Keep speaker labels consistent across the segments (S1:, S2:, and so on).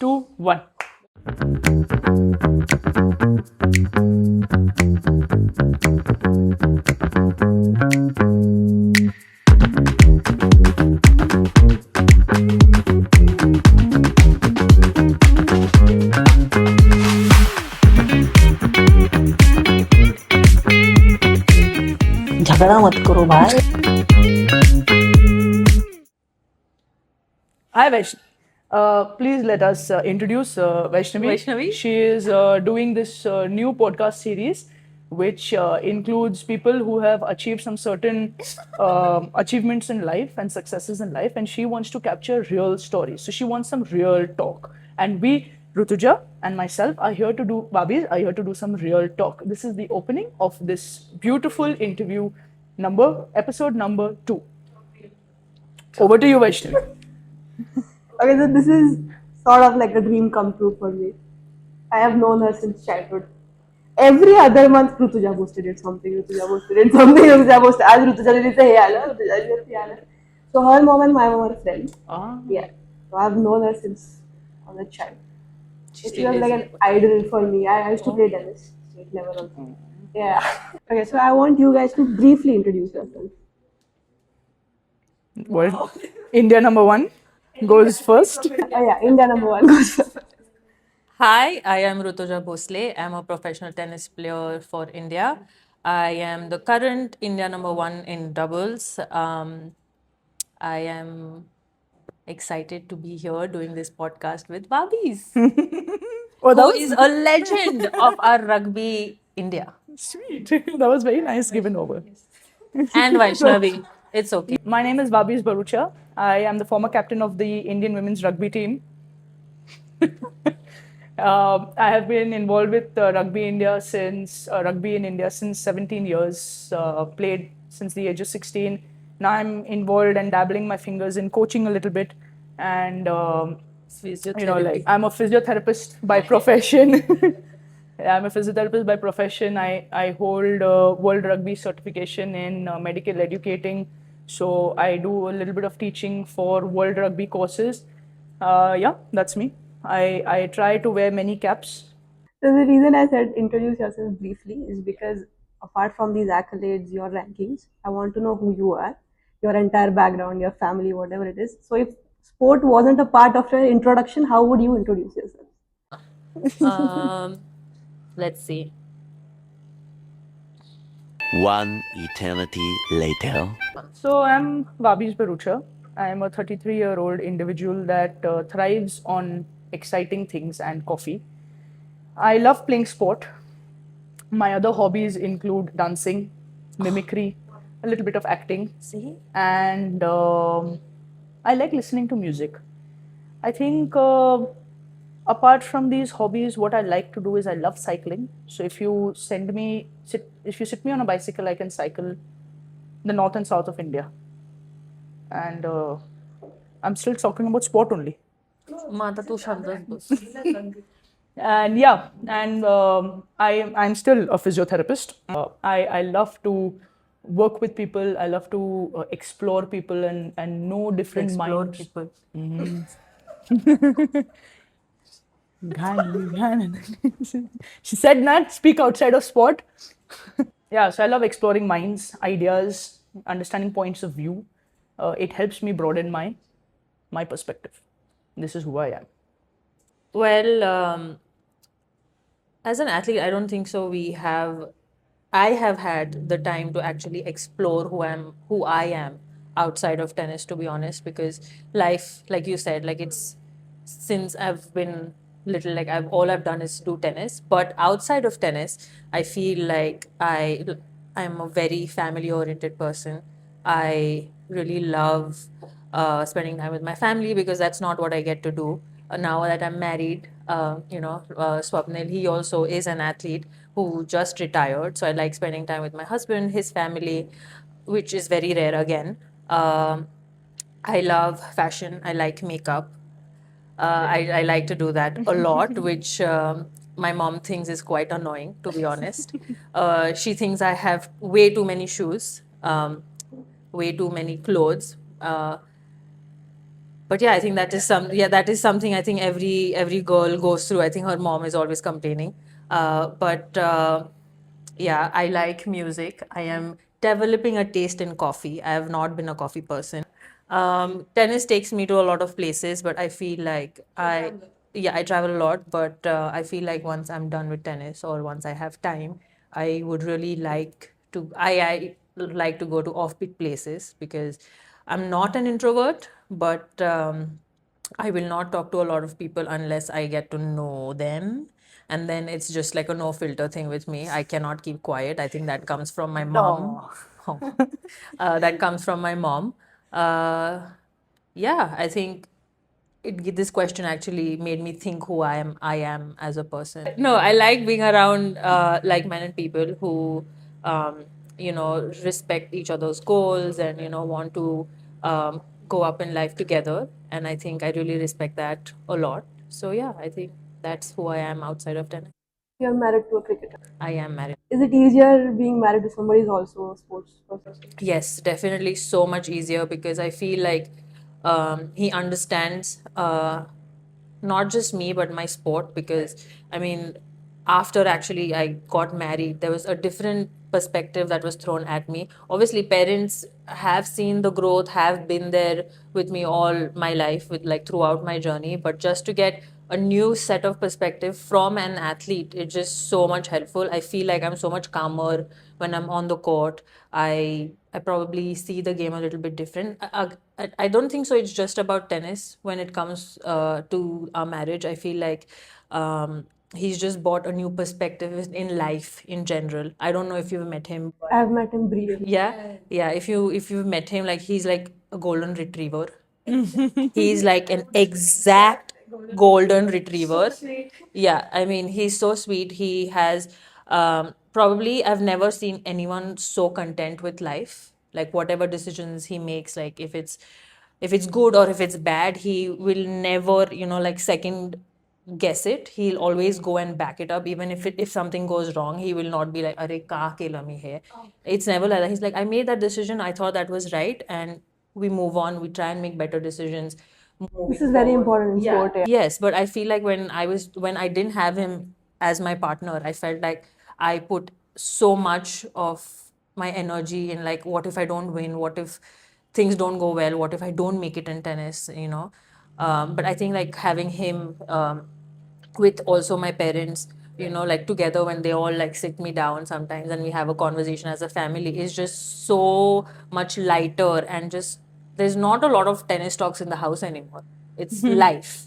S1: 2, 1.
S2: झगड़ा मत करो भाई.
S1: Hi Vaishnavi. Please let us introduce Vaishnavi.
S3: Vaishnavi?
S1: She is doing this new podcast series which includes people who have achieved some certain achievements in life and successes in life, and she wants to capture real stories. So she wants some real talk. And we, Rutuja and myself, are here to do, Vahbiz, are here to do some real talk. This is the opening of this beautiful interview episode number 2. Over to you, Vaishnavi.
S4: Okay, so this is sort of like a dream come true for me. I have known her since childhood. Every other month, Rutuja did something, Rutuja posted. As Rutuja did say, hey, Ala, Rutuja did say, Ala. So her mom and my mom are friends. Yeah. So I've known her since I was a child. She was like an idol for me. I used to play tennis, state level also. Yeah. Okay, so I want you guys to briefly introduce yourself.
S1: Well, India number 1 goes first.
S4: Yeah, India number 1 goes first.
S3: Hi, I am Rutuja Bhosale. I'm a professional tennis player for India. I am the current India number 1 in doubles. I am excited to be here doing this podcast with Vahbiz,
S1: Oh, that
S3: who
S1: was
S3: is a legend of our rugby India.
S1: sweet. That was very nice given over.
S3: And Vaishnavi. It's okay.
S1: My name is Vahbiz Bharucha. I am the former captain of the Indian women's rugby team. I have been involved with rugby in India since 17 years. Played since the age of 16. Now I'm involved and dabbling my fingers in coaching a little bit, and I'm a physiotherapist by profession. I'm a physiotherapist by profession. I hold World Rugby certification in medical educating. So I do a little bit of teaching for World Rugby courses. Yeah, that's me. I try to wear many caps.
S4: So the reason I said introduce yourself briefly is because apart from these accolades, your rankings, I want to know who you are, your entire background, your family, whatever it is. So if sport wasn't a part of your introduction, how would you introduce yourself?
S3: Let's see.
S5: One eternity later.
S1: So I'm Vahbiz Bharucha. I'm a 33-year-old individual that thrives on exciting things and coffee. I love playing sport. My other hobbies include dancing, mimicry, a little bit of acting.
S3: See?
S1: And I like listening to music. I think apart from these hobbies, what I like to do is I love cycling. So if you sit me on a bicycle, I can cycle the north and south of India. And I'm still talking about sport only.
S3: Mata tu shabdas bas.
S1: And yeah, and I'm still a physiotherapist. I love to work with people. I love to explore people and know different
S3: Explore
S1: minds.
S3: people.
S1: She said not speak outside of sport. Yeah, so I love exploring minds, ideas, understanding points of view. It helps me broaden my perspective. This is who I am.
S3: Well, as an athlete, I don't think so. I have had the time to actually explore who I am outside of tennis, to be honest, because life, like you said, like it's since I've been little, like all I've done is do tennis. But outside of tennis, I feel like I'm a very family-oriented person. I really love spending time with my family because that's not what I get to do now that I'm married. Swapnil, he also is an athlete who just retired. So I like spending time with my husband, his family, which is very rare again. I love fashion. I like makeup. I like to do that a lot, which my mom thinks is quite annoying, to be honest. She thinks I have way too many shoes, way too many clothes. But yeah, I think that is something I think every girl goes through. I think her mom is always complaining. But yeah, I like music. I am developing a taste in coffee. I have not been a coffee person. Tennis takes me to a lot of places, but I feel like I travel a lot, but I feel like once I'm done with tennis or once I have time, I would really like to I like to go to offbeat places because I'm not an introvert, but I will not talk to a lot of people unless I get to know them. And then it's just like a no filter thing with me. I cannot keep quiet. I think that comes from my mom. Oh. That comes from my mom. Uh, yeah, I think this question actually made me think who I am as a person. No, I like being around like-minded people who respect each other's goals and want to go up in life together, and I think I really respect that a lot. So yeah, I think that's who I am outside of tennis.
S4: You're married to a cricketer.
S3: I am married.
S4: Is it easier being married to somebody who's also a sports person?
S3: Yes, definitely so much easier because I feel like he understands not just me but my sport. Because I mean, after actually I got married, there was a different perspective that was thrown at me. Obviously, parents have seen the growth, have been there with me all my life, with like throughout my journey. But just to get a new set of perspective from an athlete, it's just so much helpful. I feel like I'm so much calmer when I'm on the court. I probably see the game a little bit different. I don't think so. It's just about tennis when it comes to our marriage. I feel like he's just brought a new perspective in life in general. I don't know if you've met him.
S4: I've met him briefly.
S3: Yeah. If you've met him, like he's like a golden retriever. He's like an exact golden retriever. Yeah, I mean, he's so sweet. He has probably I've never seen anyone so content with life. Like whatever decisions he makes, like if it's good or if it's bad, he will never, like second guess it. He'll always go and back it up. Even if something goes wrong, he will not be like, "Arey ka kela mi hai." It's never like that. He's like, "I made that decision. I thought that was right," and we move on. We try and make better decisions.
S4: This is very important in sport. Yeah.
S3: Yes, but I feel like when I didn't have him as my partner, I felt like I put so much of my energy in like, what if I don't win? What if things don't go well? What if I don't make it in tennis? But I think like having him with also my parents, like together when they all like sit me down sometimes and we have a conversation as a family, is just so much lighter. And just there's not a lot of tennis talks in the house anymore. It's life.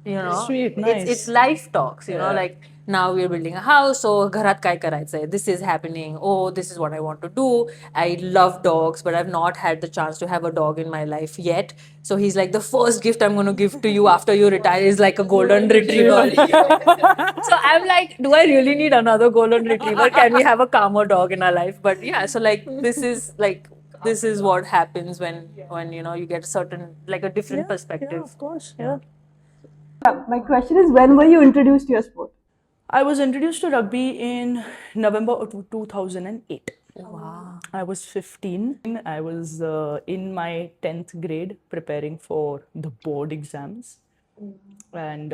S1: Sweet,
S3: It's
S1: nice.
S3: life talks, like now we're building a house, so घरात काय करायचंय, this is happening, oh, this is what I want to do. I love dogs, but I've not had the chance to have a dog in my life yet. So he's like, the first gift I'm going to give to you after you retire is like a golden retriever. So I'm like, do I really need another golden retriever? Can we have a calmer dog in our life? But yeah, so like this is what happens when you get certain, like a different
S1: Yeah,
S3: perspective.
S1: of course. Yeah.
S4: My question is, when were you introduced to your sport?
S1: I was introduced to rugby in November of 2008.
S3: Wow.
S1: I was 15. I was in my 10th grade preparing for the board exams. And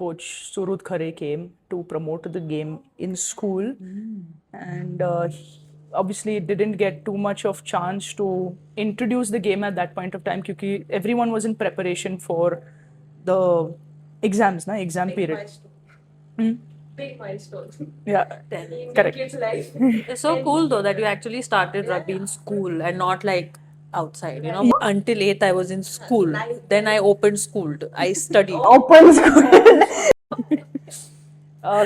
S1: Coach Surut Khare came to promote the game in school. And obviously didn't get too much of chance to introduce the game at that point of time because everyone was in preparation for the exams, exam period.
S2: Big milestone.
S1: Yeah,
S2: In
S1: correct.
S2: kids' life.
S3: It's so cool though that you actually started rugby in school and not like outside. Until 8th I was in school. Then I opened school. I studied.
S4: Open school.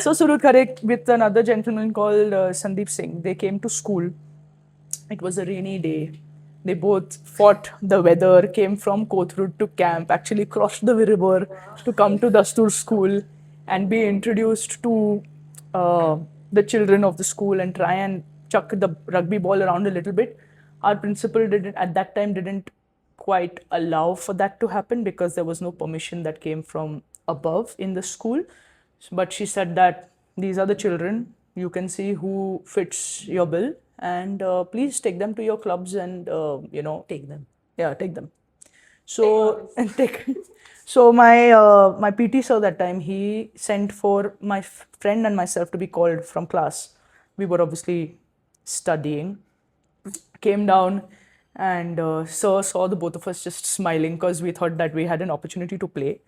S1: So Surut Khare with another gentleman called Sandeep Singh, they came to school. It was a rainy day. They both fought the weather, came from Kothurud to camp, actually crossed the river to come to Dastur school and be introduced to the children of the school and try and chuck the rugby ball around a little bit. Our principal at that time didn't quite allow for that to happen because there was no permission that came from above in the school. But she said that these are the children, you can see who fits your bill, and please take them to your clubs and
S3: Take them.
S1: yeah, take them. So so my PT sir that time, he sent for my friend and myself to be called from class. We were obviously studying. Came down, and sir saw the both of us just smiling because we thought that we had an opportunity to play.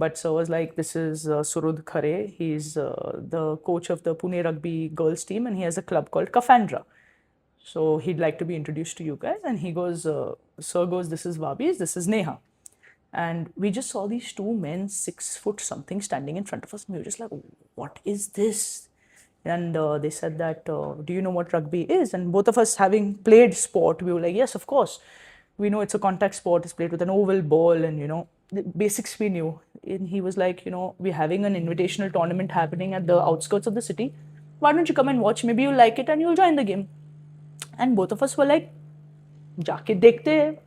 S1: But sir was like, "This is Surud Khare. He's the coach of the Pune rugby girls team, and he has a club called Kafandra. So he'd like to be introduced to you guys." And he goes, "Sir goes, this is Vahbiz, this is Neha." And we just saw these two men, 6 foot something, standing in front of us. And we were just like, "What is this?" And they said that, "Do you know what rugby is?" And both of us, having played sport, we were like, "Yes, of course. We know it's a contact sport. It's played with an oval ball, and the basics we knew." And he was like, "We're having an invitational tournament happening at the outskirts of the city. Why don't you come and watch? Maybe you'll like it and you'll join the game." And both of us were like, "Jaake dekhte hai."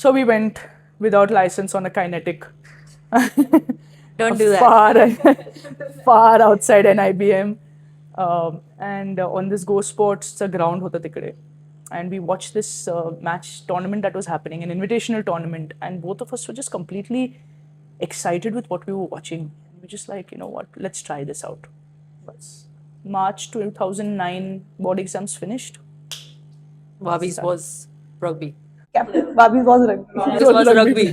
S1: So we went without license on a kinetic.
S3: Don't do that.
S1: Far outside NIBM. And on this Go Sports, it's a ground hota tikde. And we watched this match tournament that was happening, an invitational tournament. And both of us were just completely excited with what we were watching. We're just like, "You know what, let's try this out." Bas. March 2009, board exams finished.
S3: Vahbiz was rugby.
S4: Captain Vahbiz was rugby.
S3: Vahbiz was rugby.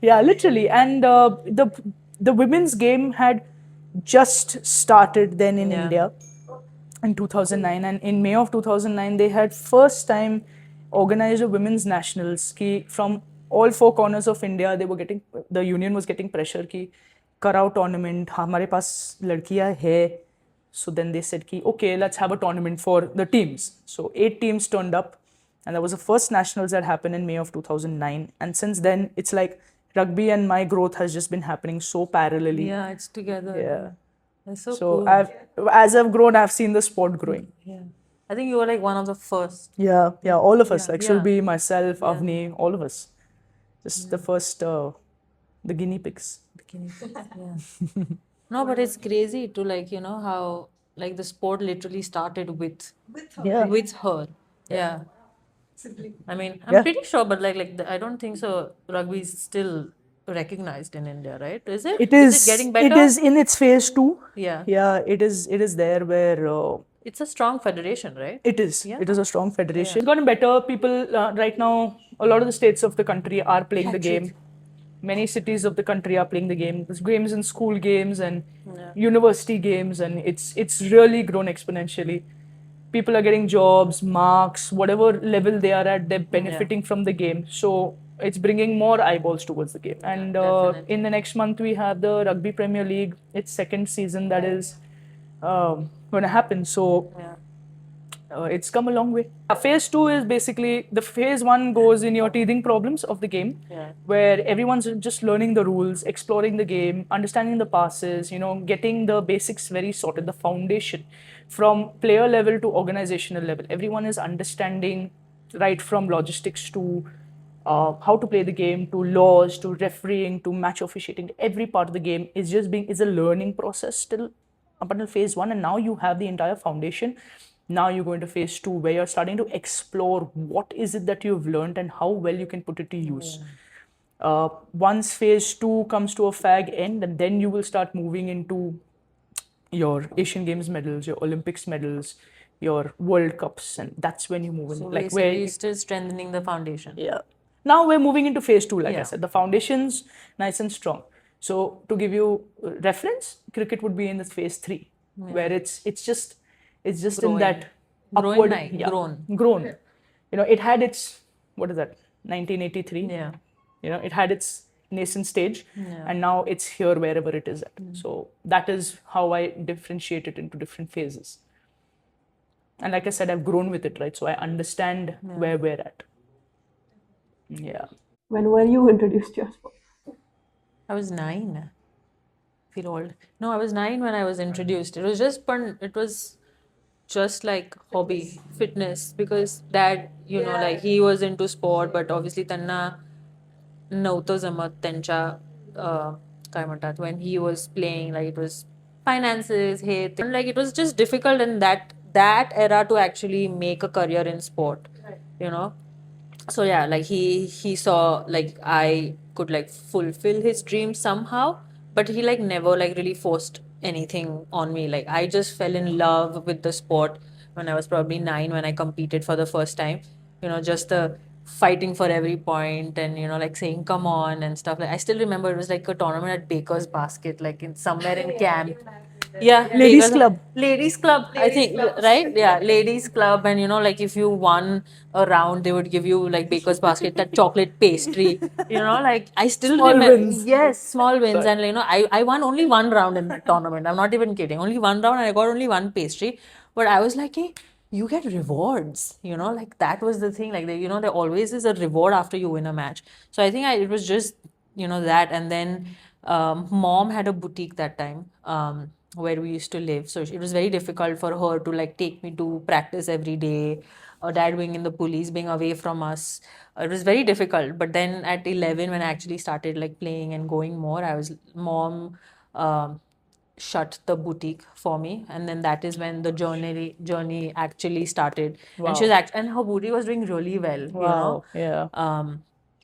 S1: Yeah, literally. And the women's game had just started then in
S3: Yeah.
S1: India in 2009. And in May of 2009, they had first time organized a women's nationals. Ki from all 4 corners of India, the union was getting pressure ki karao tournament, hamare paas ladkiyan hai. So then they said ki, "Okay, let's have a tournament for the teams." So 8 teams turned up, and that was the first nationals that happened in May of 2009. And since then, it's like rugby and my growth has just been happening so parallelly.
S3: Yeah, it's together.
S1: Yeah.
S3: That's so
S1: So
S3: cool.
S1: as I've grown, I've seen the sport growing.
S3: Yeah. I think you were like one of the first.
S1: Yeah, all of us, like
S3: yeah.
S1: Shulbi, myself, Avni, all of us. Just the first, the guinea pigs.
S3: Yeah. No, but it's crazy to how like the sport literally started with
S1: Yeah.
S3: with her. Yeah. I mean, I'm
S1: Yeah.
S3: pretty sure, but I don't think so. Rugby is still recognized in India, right? Is it?
S1: It is.
S3: it getting better?
S1: It is in its phase 2.
S3: Yeah.
S1: Yeah, it is. It is there where
S3: It's a strong federation, right?
S1: it is. It is a strong federation. It's gotten better. People right now, a lot of the states of the country are playing the game. Many cities of the country are playing the game. There's games in school games and university games, and it's really grown exponentially. People are getting jobs, marks, whatever level they are at, they're benefiting from the game. So it's bringing more eyeballs towards the game. And
S3: definitely.
S1: in the next month, we have the Rugby Premier League, its second season that is going to happen. So it's come a long way. Phase 2 is basically the phase 1 goes in your teething problems of the game, where everyone's just learning the rules, exploring the game, understanding the passes, getting the basics very sorted, the foundation from player level to organizational level. Everyone is understanding right from logistics to how to play the game, to laws, to refereeing, to match officiating. Every part of the game is a learning process still up until phase 1, and now you have the entire foundation. Now you go into phase 2, where you're starting to explore what is it that you've learned and how well you can put it to use. Once phase 2 comes to a fag end, and then you will start moving into your Asian Games medals, your Olympics medals, your World Cups, and that's when you move in.
S3: So
S1: Like
S3: basically,
S1: where
S3: you're still strengthening the foundation.
S1: yeah. Now we're moving into phase 2, like I
S3: Yeah.
S1: said. The foundation's nice and strong. So to give you reference, cricket would be in the phase 3, where it's just
S3: Growing.
S1: in that
S3: Growing
S1: upward,
S3: night,
S1: grown. It had its, what is that, 1983.
S3: Yeah.
S1: It had its nascent stage, and now it's here wherever it is at. So that is how I differentiate it into different phases. And like I said, I've grown with it, right? So I understand where we're at. Yeah.
S4: When were you introduced to your sport?
S3: I was 9. Feel old. No, I was 9 when I was introduced. It was just fun. It was just like hobby, fitness, because dad, like he was into sport, but obviously त्यांना नव्हतं जमत त्यांच्या काय म्हणतात when he was playing, like it was finances, हे ते. Like it was just difficult in that era to actually make a career in sport, so yeah, like he saw like I could like fulfill his dreams somehow, but he like never like really forced anything on me. Like I just fell in love with the sport when I was probably 9, when I competed for the first time. Just the fighting for every point, and like saying come on and stuff. Like I still remember it was like a tournament at Baker's Basket, like in somewhere in camp. Yeah,
S1: Ladies'
S3: because
S1: club.
S3: ladies club, I think, right? Yeah, ladies club, and like if you won a round, they would give you like Baker's Basket, that chocolate pastry. Like I still
S1: Small
S3: remember.
S1: wins.
S3: Yes, small wins,
S1: Sorry.
S3: and I won only one round in that tournament. I'm not even kidding. Only one round, and I got only one pastry. But I was like, hey, you get rewards. Like that was the thing. Like there always is a reward after you win a match. So I think it was just that, and then mom had a boutique that time. Where we used to live. So it was very difficult for her to like take me to practice every day. Dad being in the police, being away from us. It was very difficult. But then at 11, when I actually started like playing and going more, mom um, shut the boutique for me, and then that is when the journey actually started. And she was
S1: Wow.
S3: and her boutique was doing really well.
S1: Wow. Yeah.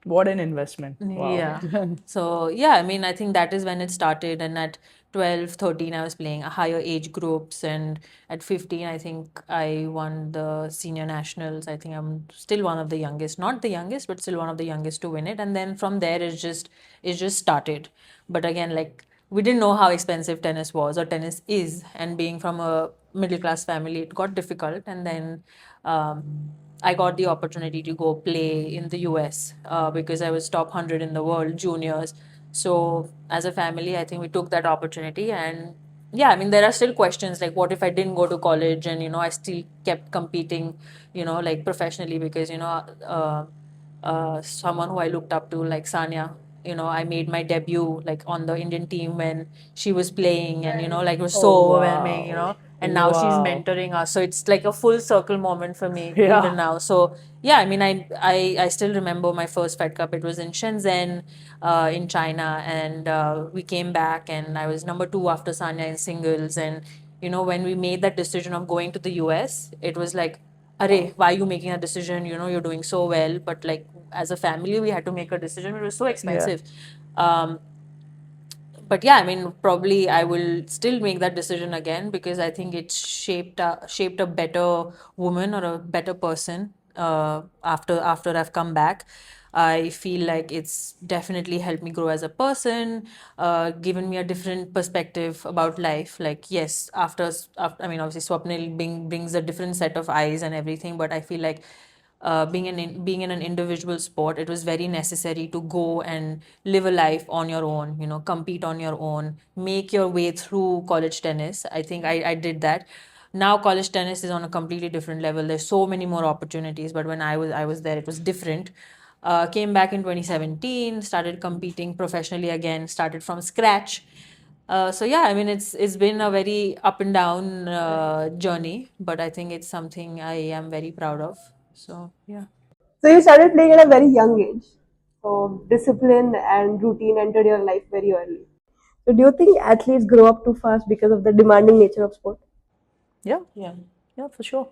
S1: What an investment. Wow.
S3: Yeah. So, yeah, I mean, I think that is when it started. And at 12, 13, I was playing higher age groups. And at 15, I think I won the senior nationals. I think I'm still one of the youngest, not the youngest, but still one of the youngest to win it. And then from there, it just started. But again, like, we didn't know how expensive tennis was or tennis is. And being from a middle class family, it got difficult. And then, I got the opportunity to go play in the US because I was top 100 in the world juniors. So, as a family, I think we took that opportunity. And yeah, I mean, there are still questions like, what if I didn't go to college and, I still kept competing, like professionally, because, someone who I looked up to, like Sanya. I made my debut like on the Indian team when she was playing, and like it was
S1: Oh,
S3: so overwhelming,
S1: wow.
S3: and now she's
S1: Wow.
S3: mentoring us. So it's like a full circle moment for me even
S1: Yeah.
S3: now. So yeah, I mean, I still remember my first Fed Cup. It was in Shenzhen, in China, and we came back, and I was number 2 after Sanya in singles. And when we made that decision of going to the US, it was like, Arey, why are you making a decision? You're doing so well. But like as a family, we had to make a decision. It was so
S1: Yeah.
S3: expensive. Um, but yeah, I mean, probably I will still make that decision again because I think it shaped a better woman or a better person after I've come back. I feel like it's definitely helped me grow as a person, given me a different perspective about life. Like, yes, after I mean, obviously, Swapnil brings a different set of eyes and everything, but I feel like being in an individual sport, it was very necessary to go and live a life on your own, compete on your own, make your way through college tennis. I think I did that. Now college tennis is on a completely different level. There's so many more opportunities, but when I was there, it was different. Came back in 2017, started competing professionally again, started from scratch. So yeah, I mean it's been a very up and down journey, but I think it's something I am very proud of. So yeah.
S4: So you started playing at a very young age. So discipline and routine entered your life very early. So do you think athletes grow up too fast because of the demanding nature of sport?
S1: Yeah.
S3: Yeah.
S1: Yeah, for sure.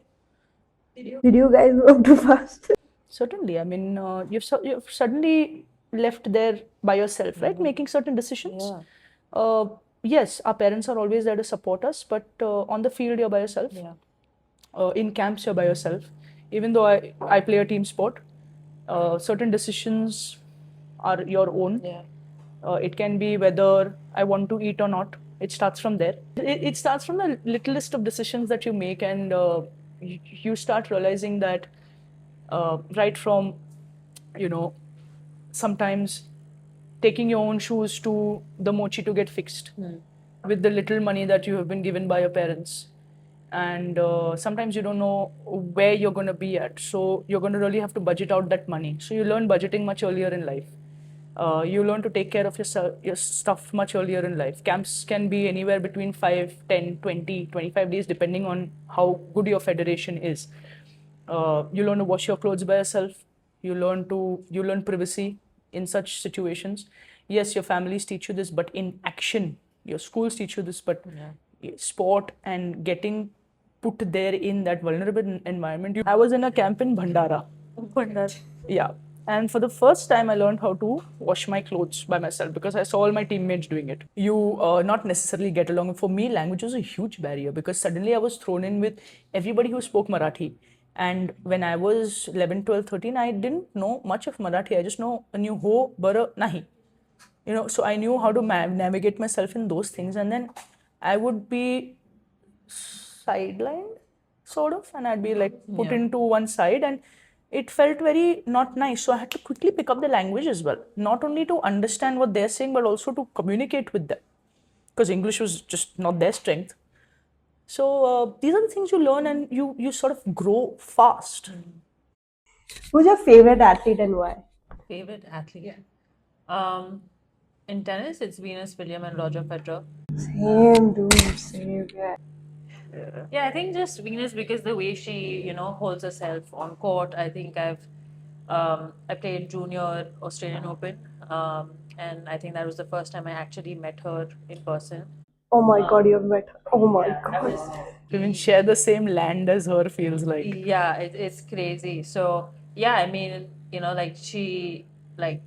S4: Did you guys grow up too fast?
S1: Certainly. I mean, you've suddenly left there by yourself, right? Making certain decisions.
S3: Yeah.
S1: Yes, our parents are always there to support us, but on the field, you're by yourself.
S3: Yeah.
S1: In camps, you're by yourself. Even though I play a team sport, certain decisions are your own.
S3: Yeah.
S1: It can be whether I want to eat or not. It starts from there. It starts from the littlest of decisions that you make, and you start realizing that right from, you know, sometimes taking your own shoes to the mochi to get fixed with the little money that you have been given by your parents. And sometimes you don't know where you're going to be at. So you're going to really have to budget out that money. So you learn budgeting much earlier in life. You learn to take care of your stuff much earlier in life. Camps can be anywhere between 5, 10, 20, 25 days, depending on how good your federation is. You learn to wash your clothes by yourself. You learn privacy in such situations. Yes, your families teach you this, but in action, your schools teach you this, but sport and getting put there in that vulnerable environment. I was in a camp in Bhandara.
S3: Bhandara.
S1: Yeah. And for the first time, I learned how to wash my clothes by myself because I saw all my teammates doing it. You not necessarily get along. For me, language was a huge barrier because suddenly I was thrown in with everybody who spoke Marathi. And when I was 11, 12, 13, I didn't know much of Marathi. I just knew ho, bara, nahi. So I knew how to navigate myself in those things. And then I would be sidelined, sort of, and I'd be like put into one side, and it felt very not nice. So I had to quickly pick up the language as well, not only to understand what they're saying, but also to communicate with them, because English was just not their strength. So these are the things you learn, and you sort of grow fast.
S4: Who's your favorite athlete and why?
S3: Favorite athlete? In tennis, it's Venus Williams and Roger Federer.
S4: Same, dude. Same. Yeah.
S3: Yeah, I think just Venus because the way she, holds herself on court. I think I played Junior Australian Open, and I think that was the first time I actually met her in person.
S4: Oh my god, you've met her. Oh my god.
S1: To even share the same land as her feels like.
S3: Yeah, it's crazy. So yeah, I mean, like she like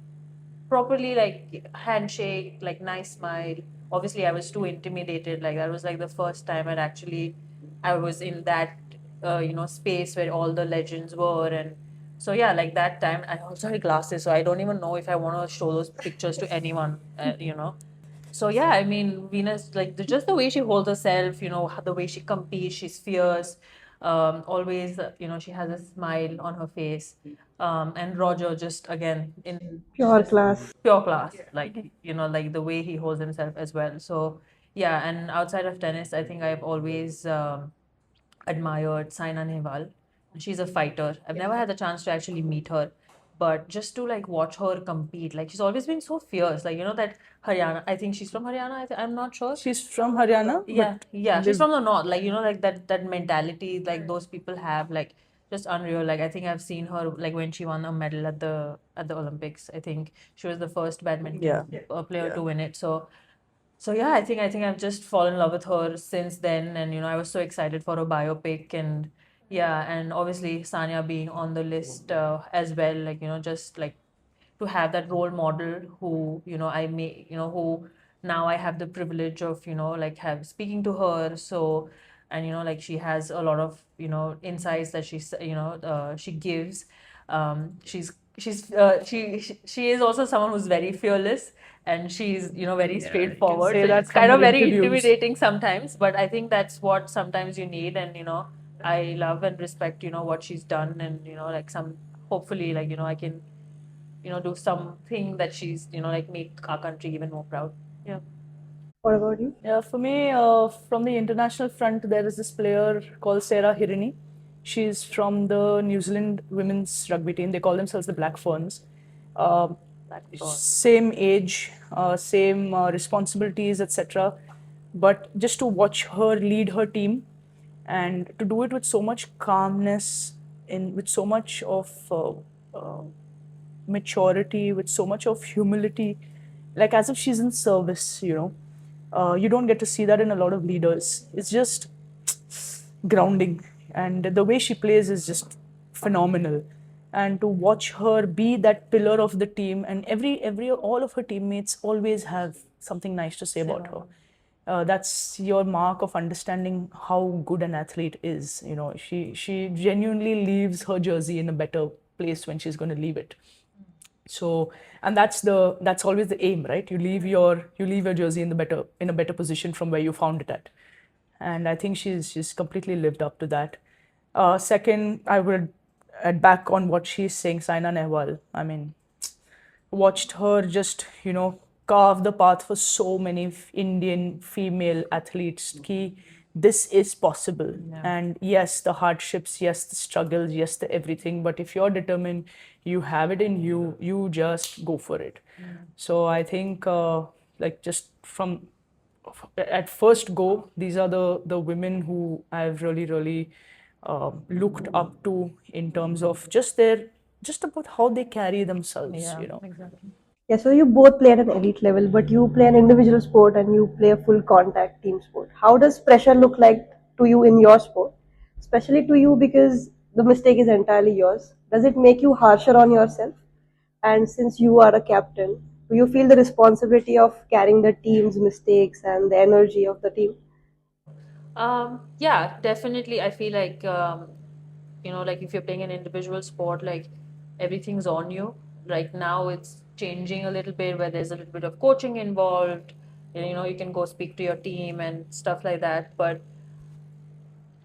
S3: properly like handshake, like nice smile. Obviously, I was too intimidated. Like that was like the first time I was in that space where all the legends were, and so yeah, like that time I also had glasses, so I don't even know if I want to show those pictures to anyone. So yeah, I mean, Venus, like just the way she holds herself, the way she competes, she's fierce. Always, she has a smile on her face. And Roger, just again in
S4: Pure class.
S3: pure class, like like the way he holds himself as well. So yeah, and outside of tennis, I think I've always admired Saina Nehwal. She's a fighter. I've never had the chance to actually meet her, but just to like watch her compete, like she's always been so fierce. Like that Haryana. I think she's from Haryana. I'm not sure.
S1: She's from Haryana.
S3: Yeah,
S1: but
S3: yeah. She's
S1: live-
S3: from the north. Like like that mentality like those people have. Like just unreal. Like I think I've seen her like when she won a medal at the Olympics. I think she was the first badminton player to win it. So yeah, I think I've just fallen in love with her since then, and I was so excited for a biopic, and yeah, and obviously Sanya being on the list as well, like just like to have that role model who I may who now I have the privilege of like have speaking to her. So and like she has a lot of insights that she gives. She is also someone who's very fearless, and she's very straightforward.
S1: say
S3: So
S1: that
S3: it's
S1: from
S3: kind of
S1: her
S3: very
S1: interviews.
S3: intimidating sometimes, but I think that's what sometimes you need. And I love and respect what she's done, and like some hopefully like I can do something that she's like make our country even more proud. Yeah.
S4: What about you?
S1: Yeah, for me, from the international front, there is this player called Sarah Hirini. She's from the New Zealand women's rugby team. They call themselves the Black Ferns. Uh, Same age, same responsibilities, etc. But just to watch her lead her team and to do it with so much calmness, with so much of maturity, with so much of humility, like as if she's in service. You don't get to see that in a lot of leaders. It's just grounding, and the way she plays is just phenomenal. And to watch her be that pillar of the team, and every all of her teammates always have something nice to say about her. That's your mark of understanding how good an athlete is. She genuinely leaves her jersey in a better place when she's going to leave it. So, and that's always the aim, right? You leave your jersey in a better position from where you found it at. And I think she's completely lived up to that. Second, I would add back on what she's saying, Saina Nehwal. I mean, watched her just carve the path for so many Indian female athletes. Ki this is possible, and yes, the hardships, yes, the struggles, yes, the everything. But if you're determined, you have it in you. You just go for it. So I think, like just from at first go, these are the women who I've really looked up to in terms of just about how they carry themselves.
S3: Exactly.
S4: Yeah, so you both play at an elite level, but you play an individual sport and you play a full contact team sport. How does pressure look like to you in your sport? Especially to you because the mistake is entirely yours. Does it make you harsher on yourself? And since you are a captain, do you feel the responsibility of carrying the team's mistakes and the energy of the team?
S3: Yeah, definitely. I feel like, like if you're playing an individual sport, like everything's on you. Like now it's changing a little bit where there's a little bit of coaching involved. You can go speak to your team and stuff like that. But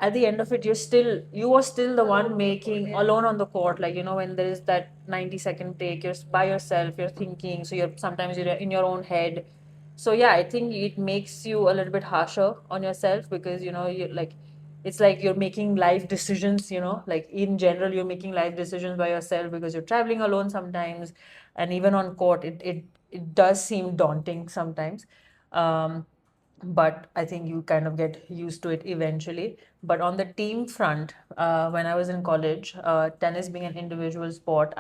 S3: at the end of it, you are still the one making alone on the court. Like, when there is that 90-second take, you're by yourself, you're thinking, so you're in your own head. So yeah, I think it makes you a little bit harsher on yourself because you like it's like you're making life decisions, like in general you're making life decisions by yourself because you're traveling alone sometimes, and even on court it does seem daunting sometimes. But I think you kind of get used to it eventually. But on the team front, when I was in college, tennis being an individual sport,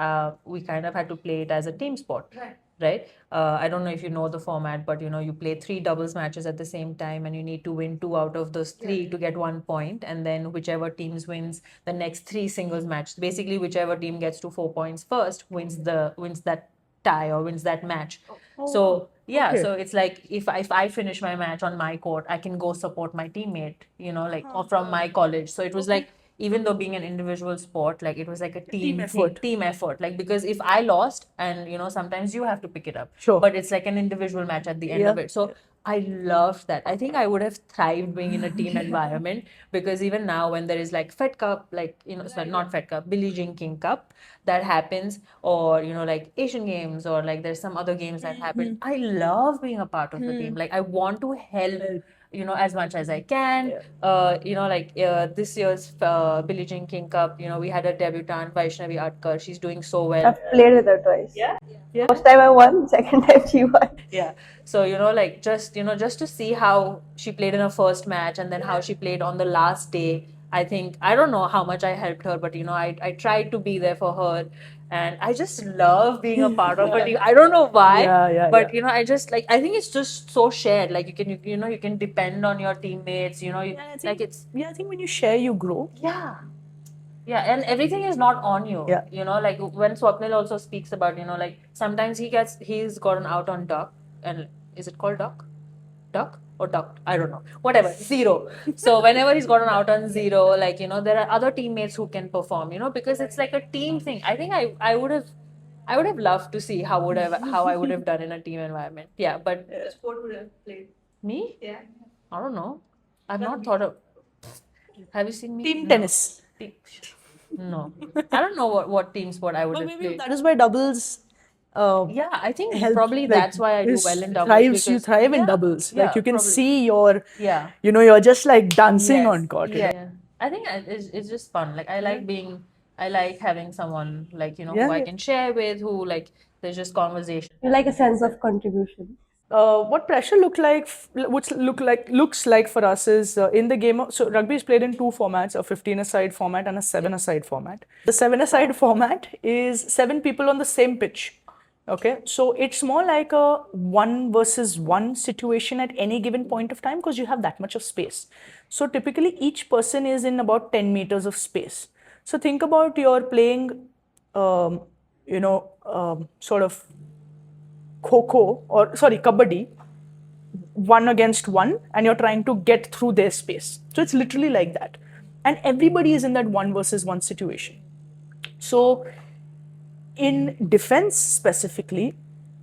S3: we kind of had to play it as a team sport. Right. I don't know if you know the format, but you play 3 doubles matches at the same time, and you need to win 2 out of those 3 to get 1 point, and then whichever teams wins the next 3 singles matches. Basically, whichever team gets to 4 points first wins that tie or wins that match. So yeah,
S1: okay.
S3: so it's like if I finish my match on my court, I can go support my teammate, like or from my college. So it was like, even though being an individual sport, like it was like a team
S1: effort.
S3: team effort. Like, because if I lost, and sometimes you have to pick it up,
S1: Sure.
S3: but it's like an individual match at the end of
S1: Yeah.
S3: it. So I loved that. I think I would have thrived being in a team environment, because even now when there is like Fed Cup, like sorry, not Fed Cup, Billie Jean King Cup that happens, or like Asian Games, or like there's some other games that happen. I love being a part of the team. Like, I want to help, as much as I can. This year's Billie Jean King Cup, we had a debutante, Vaishnavi. She's doing so well.
S4: I've played with her twice.
S3: Yeah.
S4: First time I won, second time she won.
S3: Yeah. So, like just to see how she played in her first match, and then how she played on the last day. I don't know how much I helped her, but I tried to be there for her, and I just love being a part of her team. I don't know why, but I just like, I think it's just so shared. Like, you can depend on your teammates. Like it's
S1: I think when you share, you grow.
S3: yeah. Yeah, and everything is not on you.
S1: Yeah.
S3: Like when Swapnil also speaks about, like sometimes he's gotten out on duck, and is it called duck? Duck or duck? I don't know. Whatever, zero. So whenever he's gotten out on zero, like, there are other teammates who can perform, because it's like a team thing. I think I would have loved to see how I would have done in a team environment. Yeah, but
S2: Which sport would have played?
S3: me?
S2: Yeah.
S3: I don't know. I've not thought of. Have you seen me?
S1: Team
S3: No.
S1: tennis.
S3: No, I don't know what team sport I would have
S1: Maybe
S3: played.
S1: that is why doubles.
S3: Yeah, I think
S1: Help,
S3: probably
S1: like,
S3: that's why I do
S1: is
S3: well in doubles.
S1: thrives, you
S3: because-
S1: thrive in
S3: yeah,
S1: doubles.
S3: yeah,
S1: Like you can
S3: probably.
S1: see your,
S3: Yeah.
S1: you're just like dancing
S3: Yes,
S1: on court.
S3: yeah. I think it's just fun. Like, I like having someone, like, who I can share with, who, like, there's just conversation.
S4: You like a sense of contribution.
S1: What pressure looks like for us is in the game. So rugby is played in 2 formats: a 15-a-side format and a 7-a-side format. The 7-a-side format is 7 people on the same pitch. Okay, so it's more like a 1 versus 1 situation at any given point of time because you have that much of space. So typically each person is in about 10 meters of space. So think about you're playing, sort of kabaddi, 1 against 1, and you're trying to get through their space. So it's literally like that. And everybody is in that 1 versus 1 situation. So in defense specifically,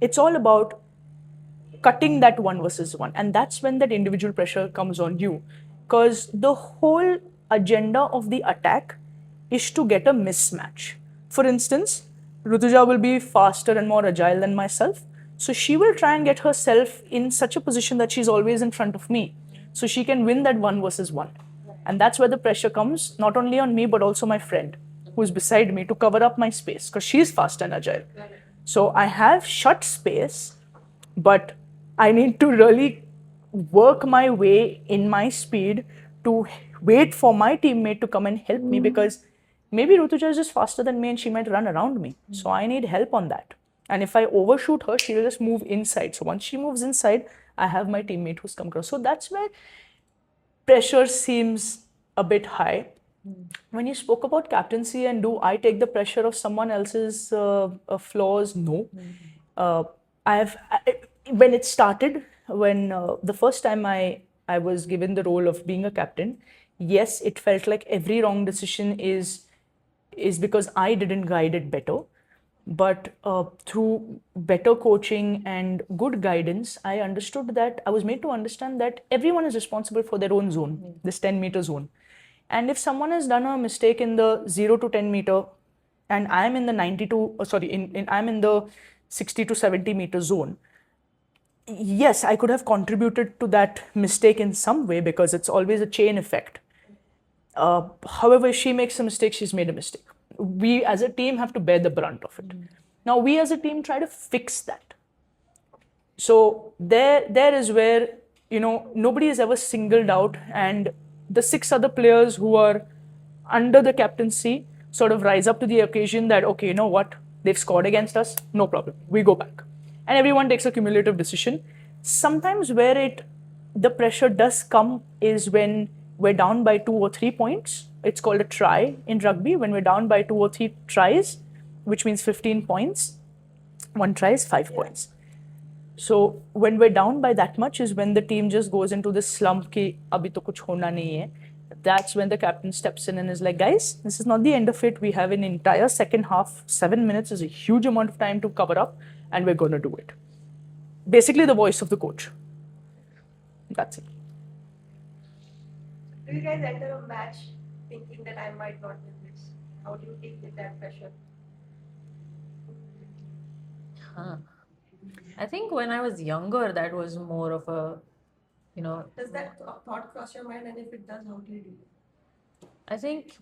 S1: it's all about cutting that 1 versus 1. And that's when that individual pressure comes on you. Because the whole agenda of the attack is to get a mismatch. For instance, Rutuja will be faster and more agile than myself. So she will try and get herself in such a position that she's always in front of me. So she can win that 1 versus 1. And that's where the pressure comes, not only on me, but also my friend who is beside me to cover up my space because she's fast and agile. So I have shut space, but I need to really work my way in my speed to wait for my teammate to come and help me because maybe Rutuja is just faster than me and she might run around me. So I need help on that. And if I overshoot her, she'll just move inside. So once she moves inside, I have my teammate who's come across. So that's where pressure seems a bit high. When you spoke about captaincy and do I take the pressure of someone else's flaws? No. Uh, when it started, when the first time I was given the role of being a captain, yes, it felt like every wrong decision is because I didn't guide it better. But through better coaching and good guidance, I understood that I was made to understand that everyone is responsible for their own zone, this 10-meter zone. And if someone has done a mistake in the 0 to 10 meter, and I'm in the 92, I'm in the 60 to 70 meter zone, yes, I could have contributed to that mistake in some way because it's always a chain effect. However, if she makes a mistake, she's made a mistake. We as a team have to bear the brunt of it. Now, we as a team try to fix that. So there is where, nobody is ever singled out, and the 6 other players who are under the captaincy sort of rise up to the occasion that, okay, you know what, they've scored against us, no problem, we go back. And everyone takes a cumulative decision. Sometimes where the pressure does come is when we're down by 2 or 3 points. It's called a try in rugby. When we're down by 2 or 3 tries, which means 15 points, 1 try is 5 points. So when we're down by that much is when the team just goes into this slump ki abhi to kuch hona nahi hai. That's when the captain steps in and is like, guys, this is not the end of it. We have an entire second half. 7 minutes is a huge amount of time to cover up, and we're going to do it. Basically the voice of the coach. That's it.
S2: Do you guys enter a match thinking that I might not win this? How do you take with that pressure?
S3: I think when I was younger, that was more of a,
S2: Does that thought cross your mind? And if it does, how do you do it?
S3: I think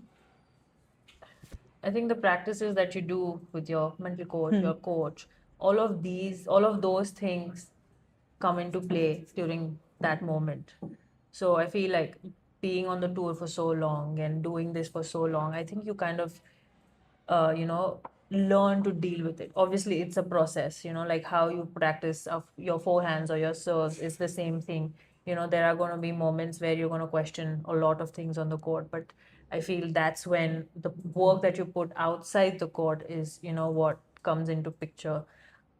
S3: the practices that you do with your mental coach, your coach, all of those things come into play during that moment. So I feel like being on the tour for so long and doing this for so long, I think you kind of, learn to deal with it. Obviously, it's a process, like how you practice of your forehands or your serves is the same thing. There are going to be moments where you're going to question a lot of things on the court, but I feel that's when the work that you put outside the court is, what comes into picture.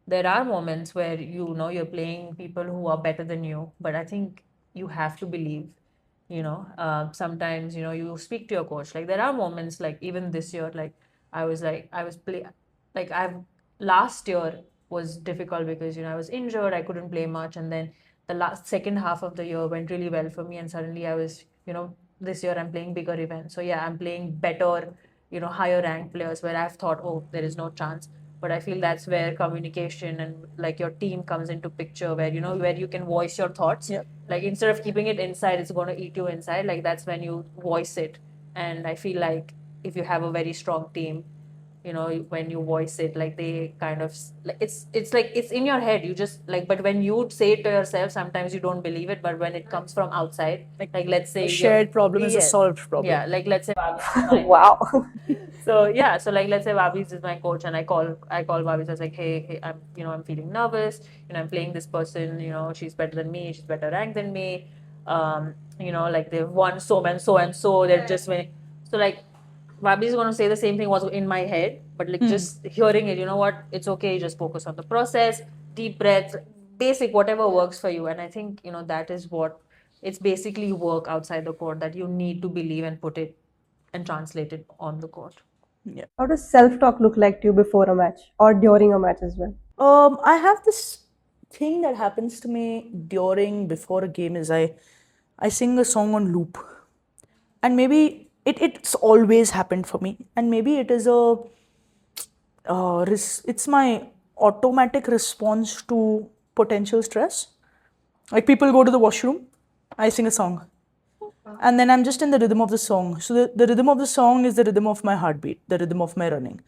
S3: There are moments where, you're playing people who are better than you, but I think you have to believe, sometimes, you speak to your coach. Like there are moments like even this year, last year was difficult because, I was injured, I couldn't play much. And then the second half of the year went really well for me. And suddenly I was, this year I'm playing bigger events. So yeah, I'm playing better, higher ranked players where I've thought, oh, there is no chance. But I feel that's where communication and like your team comes into picture where, where you can voice your thoughts.
S1: Yep.
S3: Like instead of keeping it inside, it's going to eat you inside. Like that's when you voice it. And I feel like if you have a very strong team, when you voice it, like they kind of like it's like it's in your head. You just like, but when you say it to yourself, sometimes you don't believe it. But when it comes from outside, like let's say
S1: A shared problem is a
S3: Yes.
S1: solved problem.
S3: Yeah, like let's say
S4: Wow.
S3: so yeah, so like let's say Vahbiz is my coach, and I call Vahbiz. I was like, hey, I'm feeling nervous. I'm playing this person. She's better than me. She's better ranked than me. Like they've won so and so and so. They're just winning. So like Vahbiz is going to say the same thing was in my head, but like just hearing it, it's okay. Just focus on the process, deep breaths, basic whatever works for you. And I think that is what it's basically work outside the court that you need to believe and put it and translate it on the court.
S1: Yeah.
S4: How does self-talk look like to you before a match or during a match as well?
S1: I have this thing that happens to me before a game is I sing a song on loop, and maybe it's always happened for me, and maybe it is it's my automatic response to potential stress. Like people go to the washroom, I sing a song, and then I'm just in the rhythm of the song. So the rhythm of the song is the rhythm of my heartbeat, the rhythm of my running,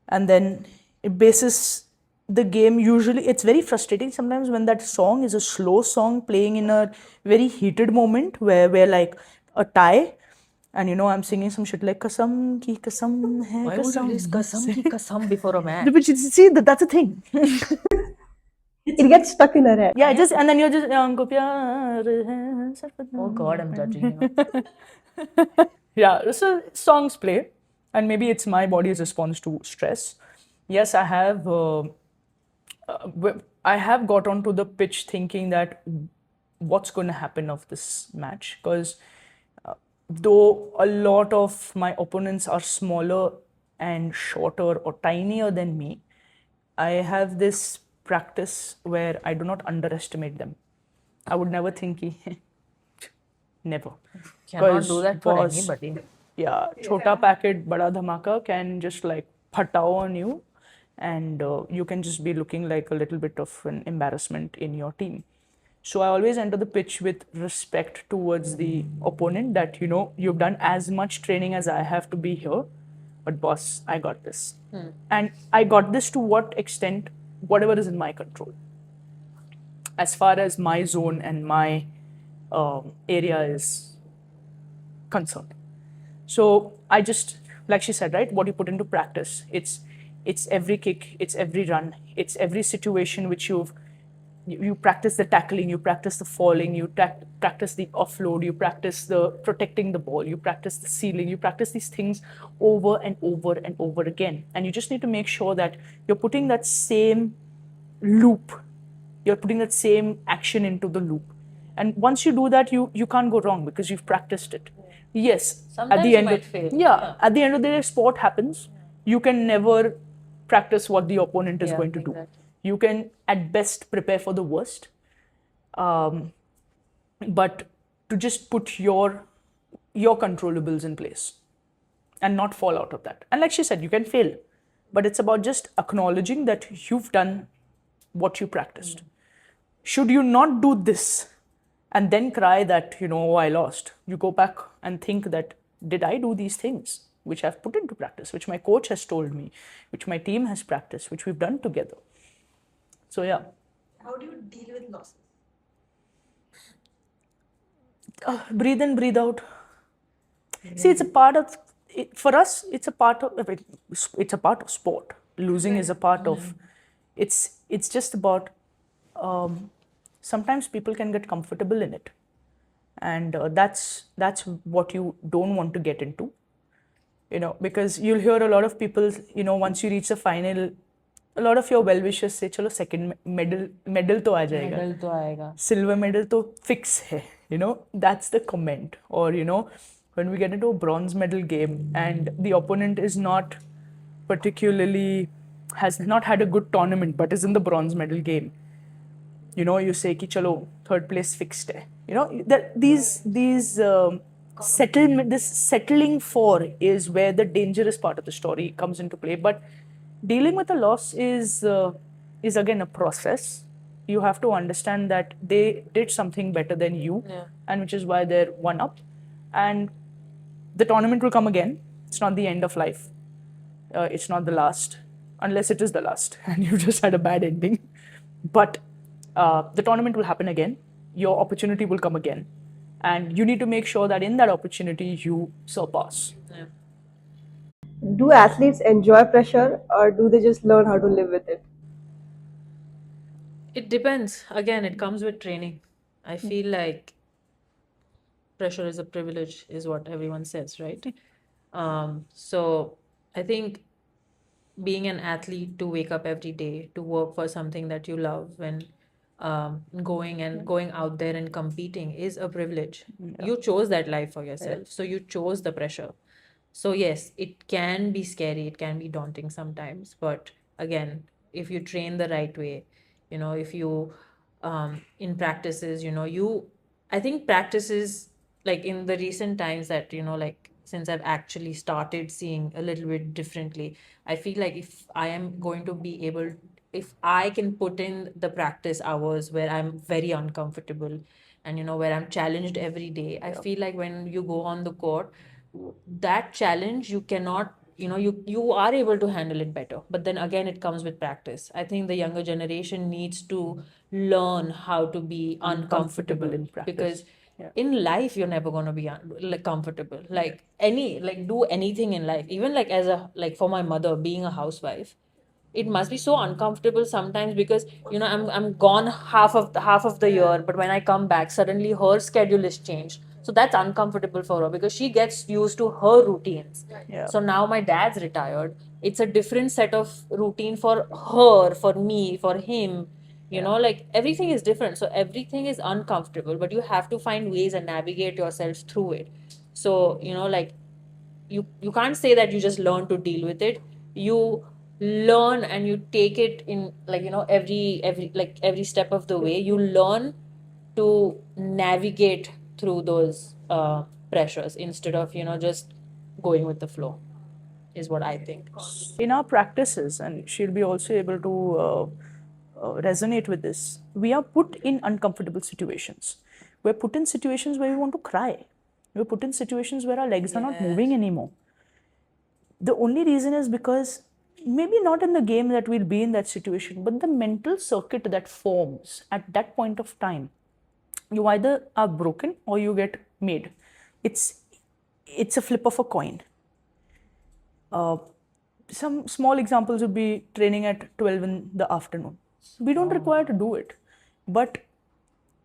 S1: and then it bases the game. Usually it's very frustrating sometimes when that song is a slow song playing in a very heated moment where we're like a tie, and I'm singing some shit like kasam ki kasam hai
S3: Why would you
S1: kasam
S3: list kasam ki kasam before a match?
S1: But you see that's a thing.
S4: It gets stuck in her head.
S1: Yeah, just and then you're just "Humko pyar hai sarpat."
S3: Oh God, I'm judging you.
S1: Yeah, so songs play, and maybe it's my body's response to stress. Yes, I have got onto the pitch thinking that what's going to happen of this match, because though a lot of my opponents are smaller and shorter or tinier than me, I have this practice where I do not underestimate them. I would never think, never.
S3: Cannot do
S1: 'Cause
S3: that for
S1: boss,
S3: anybody.
S1: yeah, chota packet, bada dhamaka can just like phatao on you, and you can just be looking like a little bit of an embarrassment in your team. So I always enter the pitch with respect towards the opponent, that you've done as much training as I have to be here, but boss, I got this. And I got this to what extent? Whatever is in my control. As far as my zone and my area is concerned. So I just, like she said, right, what you put into practice. It's every kick, it's every run, it's every situation which you practice the tackling, you practice the falling, you practice the offload, you practice the protecting the ball, you practice the sealing, you practice these things over and over and over again. And you just need to make sure that you're putting that same loop, you're putting that same action into the loop. And once you do that, you can't go wrong because you've practiced it. Yes, at
S3: Sometimes
S1: the
S3: you
S1: end
S3: might
S1: of,
S3: fail.
S1: yeah, at the end of the day, sport happens. You can never practice what the opponent is
S3: Yeah,
S1: going to do.
S3: exactly.
S1: You can at best prepare for the worst, but to just put your controllables in place and not fall out of that. And like she said, you can fail, but it's about just acknowledging that you've done what you practiced. Should you not do this and then cry that, oh, I lost, you go back and think that, did I do these things which I've put into practice, which my coach has told me, which my team has practiced, which we've done together? So, yeah.
S2: How do you deal with losses?
S1: Breathe in, breathe out. See, it's a part of for us. It's a part of it's a part of sport. Losing is a part of. It's just about. Sometimes people can get comfortable in it, and that's what you don't want to get into. Because you'll hear a lot of people. Once you reach the final, a lot of your well wishers say, "Chalo, second medal to aa jayega."
S3: Medal to aayega.
S1: Silver medal to fix hai. That's the comment. Or when we get into a bronze medal game and the opponent is not particularly, has not had a good tournament but is in the bronze medal game, you say ki chalo, third place fixed hai. That these settlement, this settling for is where the dangerous part of the story comes into play. But dealing with a loss is again a process. You have to understand that they did something better than you, and which is why they're one up. And the tournament will come again. It's not the end of life. It's not the last, unless it is the last and you just had a bad ending. But the tournament will happen again. Your opportunity will come again. And you need to make sure that in that opportunity you surpass.
S4: Do athletes enjoy pressure, or do they just learn how to live with it?
S3: It depends. Again, it comes with training. I feel like pressure is a privilege, is what everyone says, right? So I think being an athlete, to wake up every day, to work for something that you love, when going out there and competing is a privilege. You chose that life for yourself, so you chose the pressure. So yes, it can be scary, it can be daunting sometimes, but again, if you train the right way, if you in practices, I think practices, like in the recent times that, like since I've actually started seeing a little bit differently, I feel like if I am going to be able, if I can put in the practice hours where I'm very uncomfortable and where I'm challenged every day, I feel like when you go on the court, that challenge, you cannot, you are able to handle it better. But then again, it comes with practice. I think the younger generation needs to learn how to be uncomfortable
S1: in practice.
S3: because in life you're never going to be like comfortable, like do anything in life, even like as a, like for my mother being a housewife, it must be so uncomfortable sometimes because I'm gone half of the year, but when I come back suddenly her schedule is changed. So that's uncomfortable for her because she gets used to her routines.
S1: Yeah.
S3: So now my dad's retired. It's a different set of routine for her, for me, for him. You know, like everything is different. So everything is uncomfortable, but you have to find ways and navigate yourself through it. So, you know, like you can't say that you just learn to deal with it. You learn and you take it in, like, you know, every step of the way you learn to navigate through those pressures instead of, you know, just going with the flow, is what I think.
S1: In our practices, and she'll be also able to resonate with this, we are put in uncomfortable situations. We're put in situations where we want to cry. We're put in situations where our legs are not moving anymore. The only reason is because maybe not in the game that we'll be in that situation, but the mental circuit that forms at that point of time, you either are broken or you get made. It's a flip of a coin. Some small examples would be training at 12 in the afternoon. We don't require to do it, but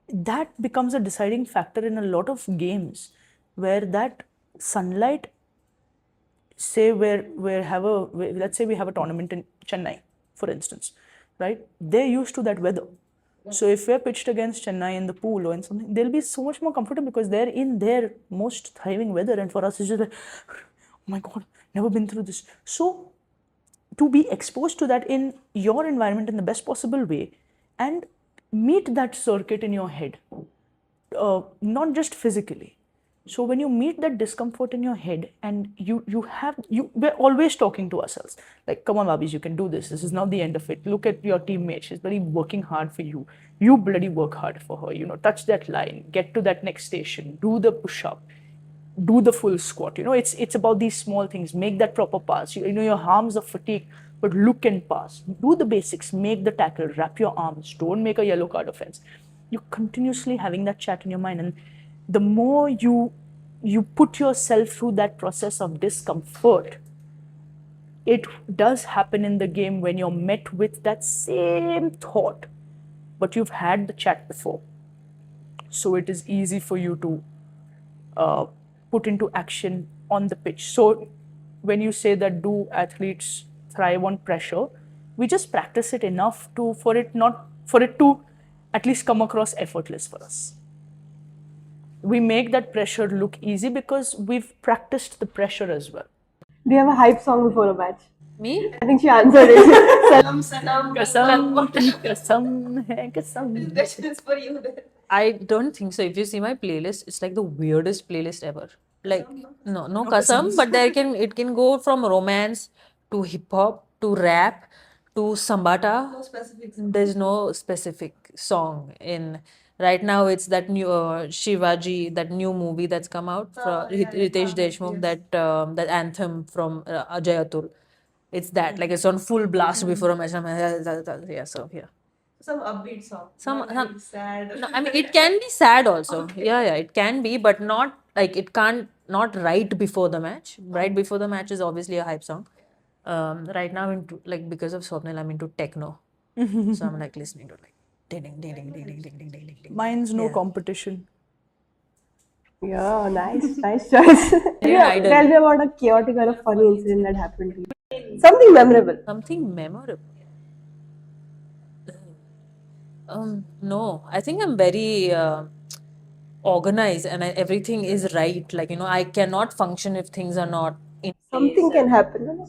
S1: that becomes a deciding factor in a lot of games where that sunlight, say let's say we have a tournament in Chennai, for instance, right? They're used to that weather. So if we're pitched against Chennai in the pool or in something, they'll be so much more comfortable because they're in their most thriving weather. And for us, it's just like, oh my God, never been through this. So to be exposed to that in your environment in the best possible way and meet that circuit in your head, not just physically. So when you meet that discomfort in your head and we're always talking to ourselves like, come on, Vahbiz, you can do this. This is not the end of it. Look at your teammate. She's bloody working hard for you. You bloody work hard for her. You know, touch that line, get to that next station, do the push-up, do the full squat. You know, it's about these small things. Make that proper pass. You know, your arms are fatigued, but look and pass. Do the basics. Make the tackle. Wrap your arms. Don't make a yellow card offense. You're continuously having that chat in your mind, and the more you put yourself through that process of discomfort, it does happen in the game when you're met with that same thought, but you've had the chat before. So it is easy for you to put into action on the pitch. So when you say that do athletes thrive on pressure, we just practice it enough for it to at least come across effortless for us. We make that pressure look easy because we've practiced the pressure as well.
S4: Do you have a hype song before a match?
S3: Me?
S4: I think she answered it.
S2: Sanam,
S1: Kasam hai kasam.
S2: this is for you then.
S3: I don't think so. If you see my playlist, it's like the weirdest playlist ever. Like no kasam, but it can go from romance to hip hop to rap to sambata.
S2: No specific.
S3: There's no specific song in. Right now, it's that new Shivaji, that new movie that's come out from Ritesh Deshmukh, that anthem from Ajay Atul. It's that, like, it's on full blast before a match. Yeah, so yeah.
S2: Some upbeat song.
S3: Some
S2: Not very sad.
S3: No, I mean, it can be sad also. Yeah, it can be, but not like it can't not right before the match. Right before the match is obviously a hype song. Right now, because of Swapnil, I'm into techno, so I'm like listening to like ding ding ding ding ding ding ding ding ding ding.
S1: Mine's no
S3: Yeah.
S1: competition.
S4: Yeah, nice choice.
S3: Idol.
S4: Tell me about a chaotic or a funny incident that happened to you. Something memorable.
S3: Something memorable. No, I think I'm very organized and everything is right. Like, you know, I cannot function if things are not in
S4: Something can happen.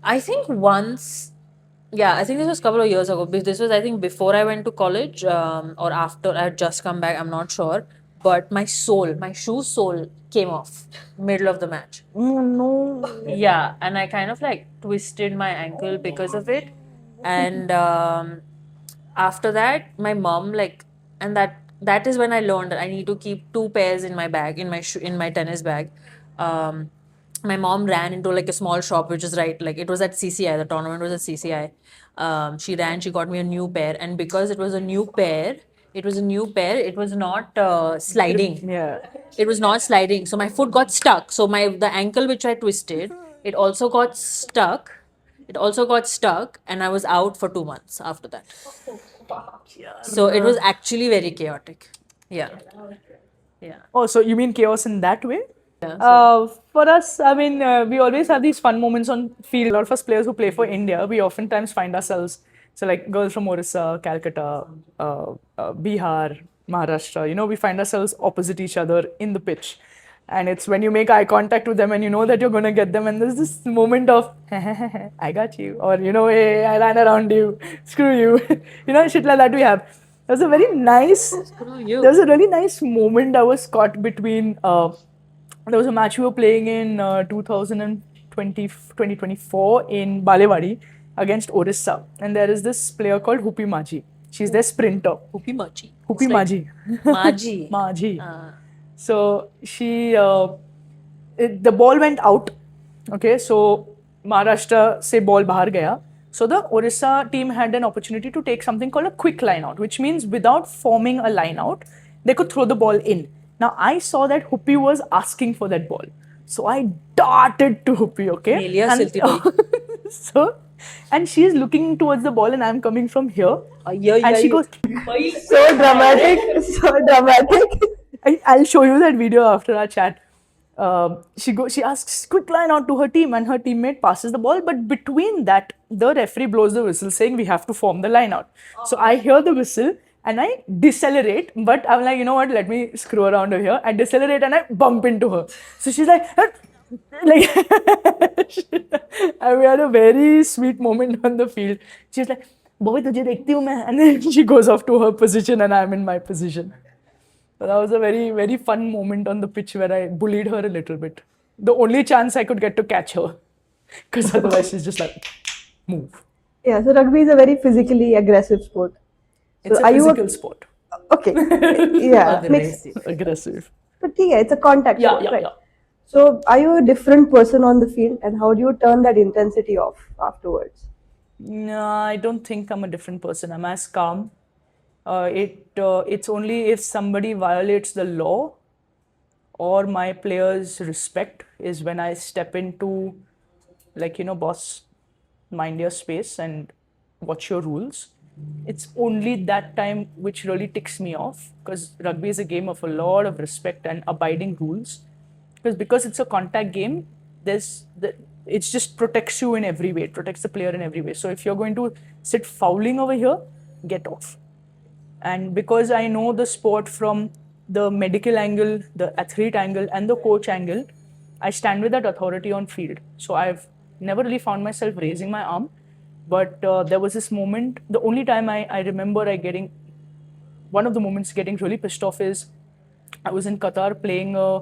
S3: I think once, yeah, I think this was a couple of years ago. This was, I think, before I went to college or after I had just come back. I'm not sure. But my shoe sole came off middle of the match.
S1: Oh no.
S3: Yeah, and I kind of like twisted my ankle because of it. And after that, my mom and that is when I learned that I need to keep two pairs in my bag, in my tennis bag. My mom ran into like a small shop which is right, like it was at CCI, the tournament was at CCI. She got me a new pair, and because it was a new pair, it was not sliding.
S1: Yeah.
S3: It was not sliding, so my foot got stuck. So the ankle which I twisted, it also got stuck. And I was out for 2 months after that. So it was actually very chaotic. Yeah. Yeah.
S1: Oh, so you mean chaos in that way?
S3: Yeah,
S1: For us, I mean, we always have these fun moments on field. A lot of us players who play for India, we oftentimes find ourselves, so like girls from Orissa, Calcutta, Bihar, Maharashtra, we find ourselves opposite each other in the pitch. And it's when you make eye contact with them and you know that you're going to get them, and there's this moment of, I got you, or, hey, I ran around you, screw you, shit like that we have. There's a very nice,
S3: Screw you.
S1: there was a really nice moment I was caught between. There was a match we were playing in 2024 in Balewadi against Orissa. And there is this player called Hupi Maji. She's their sprinter.
S3: Hupi Machi.
S1: Hupi Maji.
S3: Maji.
S1: Maji. So the ball went out. Okay, so Maharashtra se ball bahar gaya. So the Orissa team had an opportunity to take something called a quick line out, which means without forming a line out, they could throw the ball in. Now I saw that Hupi was asking for that ball. So I darted to Hupi, okay?
S3: Nelia silti bhai.
S1: And she's looking towards the ball and I'm coming from here. And she goes,
S4: So dramatic, so dramatic.
S1: I'll show you that video after our chat. She asks quick line out to her team and her teammate passes the ball, but between that the referee blows the whistle saying we have to form the line out. So I hear the whistle and I decelerate, but I'm like, you know what, let me screw around over here. I decelerate and I bump into her. So she's like like and we had a very sweet moment on the field. She's like, boy, tujhe dekhti hu main, and then she goes off to her position and I'm in my position. So that was a very, very fun moment on the pitch where I bullied her a little bit. The only chance I could get to catch her. Because otherwise she's just like, move.
S4: Yeah, so rugby is a very physically aggressive sport.
S1: It's
S4: So
S1: a
S4: are you
S1: physical sport.
S4: Okay. Yeah, makes
S1: Aggressive.
S4: But yeah, it's a contact
S1: Yeah,
S4: sport,
S1: yeah,
S4: right?
S1: yeah.
S4: So are you a different person on the field, and how do you turn that intensity off afterwards?
S1: No, I don't think I'm a different person. I'm as calm. It's only if somebody violates the law or my players' respect is when I step into, like, boss, mind your space and watch your rules. It's only that time which really ticks me off, because rugby is a game of a lot of respect and abiding rules. Because it's a contact game, it just protects you in every way. It protects the player in every way. So if you're going to sit fouling over here, get off. And because I know the sport from the medical angle, the athlete angle, and the coach angle, I stand with that authority on field. So I've never really found myself raising my arm. But there was this moment, the only time I remember one of the moments getting really pissed off is I was in Qatar playing a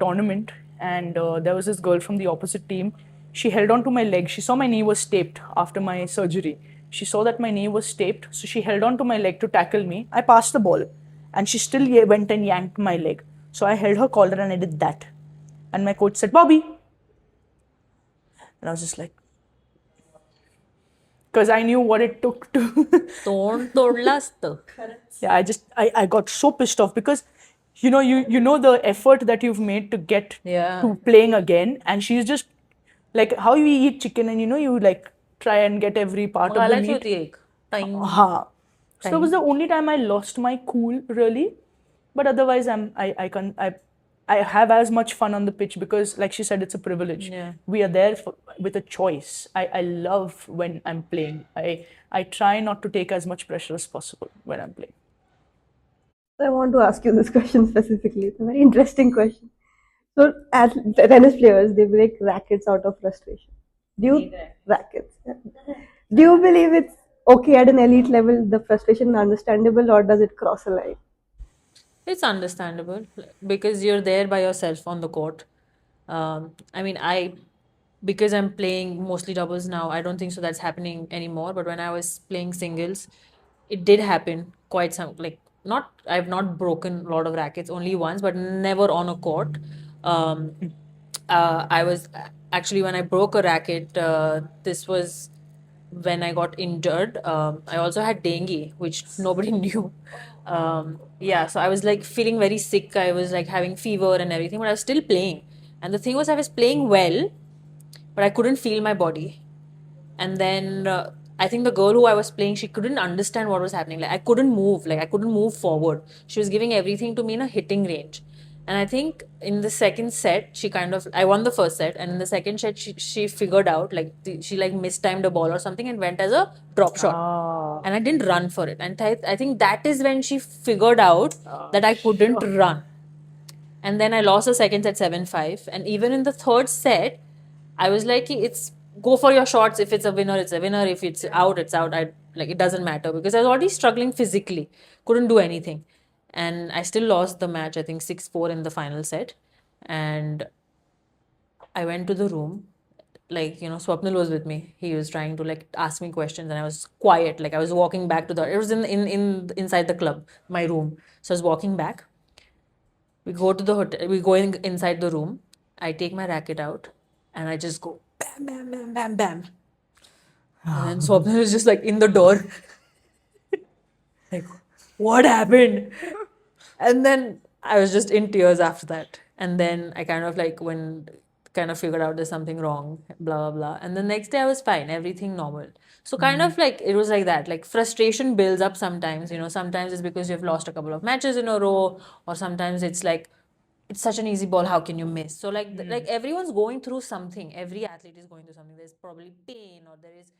S1: tournament, and there was this girl from the opposite team. She held on to my leg. She saw my knee was taped after my surgery. She saw that my knee was taped, so she held on to my leg to tackle me. I passed the ball, and she still went and yanked my leg. So I held her collar and I did that. And my coach said, Bobby. And I was just like, because I knew what it took to.
S3: Tond todlas to.
S1: Yeah, I got so pissed off because you know the effort that you've made to get to playing again, and she's just like how you eat chicken and you like try and get every part of the meat. So that was the only time I lost my cool, really. But otherwise I have as much fun on the pitch because, like she said, it's a privilege.
S3: Yeah.
S1: We are there with a choice. I love when I'm playing. I try not to take as much pressure as possible when I'm playing.
S4: I want to ask you this question specifically. It's a very interesting question. So, as tennis players, they break rackets out of frustration. Rackets? Do you believe it's okay at an elite level? The frustration is understandable, or does it cross a line?
S3: It's understandable because you're there by yourself on the court. I mean, because I'm playing mostly doubles now, I don't think so that's happening anymore. But when I was playing singles, it did happen quite some, like, I've not broken a lot of rackets, only once, but never on a court. I was actually, when I broke a racket, this was when I got injured. I also had dengue, which nobody knew. So I was like feeling very sick. I was like having fever and everything, but I was still playing. And the thing was, I was playing well, but I couldn't feel my body. And then I think the girl who I was playing, she couldn't understand what was happening. Like I couldn't move. Like I couldn't move forward. She was giving everything to me in a hitting range. And I think in the second set, she kind of I won the first set, and in the second set, she figured out like she like mistimed a ball or something and went as a drop shot. And I didn't run for it. And I think that is when she figured out that I couldn't run. And then I lost the second set 7-5. And even in the third set, I was like, it's go for your shots. If it's a winner, it's a winner. If it's out, it's out. It doesn't matter, because I was already struggling physically, couldn't do anything. And I still lost the match, I think 6-4 in the final set. And I went to the room, like, Swapnil was with me. He was trying to like ask me questions, and I was quiet. Like I was walking back to it was in inside the club, my room. So I was walking back. We go to the hotel, we go inside the room. I take my racket out and I just go bam, bam, bam, bam, bam. And then Swapnil is just like in the door. Like, what happened? And then I was just in tears after that. And then I kind of like figured out there's something wrong, blah, blah, blah. And the next day I was fine, everything normal. So kind of like it was like that. Like frustration builds up sometimes, sometimes it's because you've lost a couple of matches in a row, or sometimes it's like it's such an easy ball, how can you miss? So like everyone's going through something. Every athlete is going through something. There's probably pain, or there is